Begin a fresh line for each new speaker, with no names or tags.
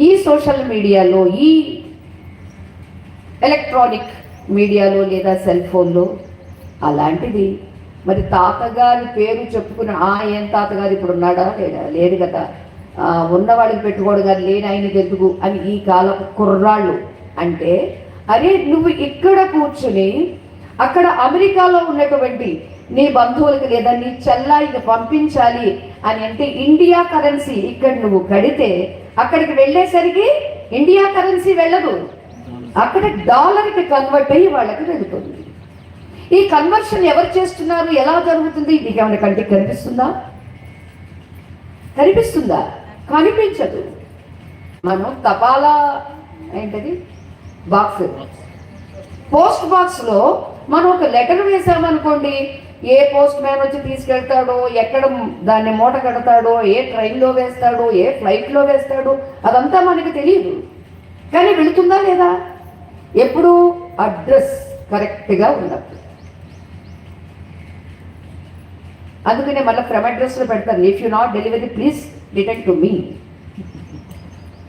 ఈ సోషల్ మీడియాలో, ఈ ఎలక్ట్రానిక్ మీడియాలో లేదా సెల్ ఫోన్లో అలాంటిది. మరి తాతగారి పేరు చెప్పుకున్న ఏం తాతగారు ఇప్పుడు ఉన్నాడా లేడా? లేదు కదా. ఉన్నవాళ్ళకి పెట్టుకోడు కానీ లేని ఆయనకి ఎందుకు అని ఈ కాలపు కుర్రాళ్ళు అంటే, అరే నువ్వు ఇక్కడ కూర్చుని అక్కడ అమెరికాలో ఉన్నటువంటి నీ బంధువులకి లేదా నీ చెల్లాయికి పంపించాలి అని అంటే ఇండియా కరెన్సీ ఇక్కడ నువ్వు కడితే అక్కడికి వెళ్ళేసరికి ఇండియా కరెన్సీ వెళ్ళదు, అక్కడ డాలర్కి కన్వర్ట్ అయ్యి వాళ్ళకి వెళుతుంది. ఈ కన్వర్షన్ ఎవరు చేస్తున్నారు, ఎలా జరుగుతుంది? నీకు ఏమైనా కంటికి కనిపిస్తుందా? కనిపిస్తుందా? కనిపించదు. మనం తపాలా ఏంటది బాక్స్, పోస్ట్ బాక్స్లో మనం ఒక లెటర్ వేసామనుకోండి, ఏ పోస్ట్ మ్యాన్ వచ్చి తీసుకెళ్తాడో, ఎక్కడ దాన్ని మూట కడతాడో, ఏ ట్రైన్లో వేస్తాడో, ఏ ఫ్లైట్లో వేస్తాడో అదంతా మనకి తెలియదు. కానీ వెళుతుందా లేదా? ఎప్పుడు అడ్రస్ కరెక్ట్గా ఉన్నప్పుడు. అందుకనే మళ్ళీ ఫ్రమ్ అడ్రస్లో పెడతారు, if you not delivery please return to me.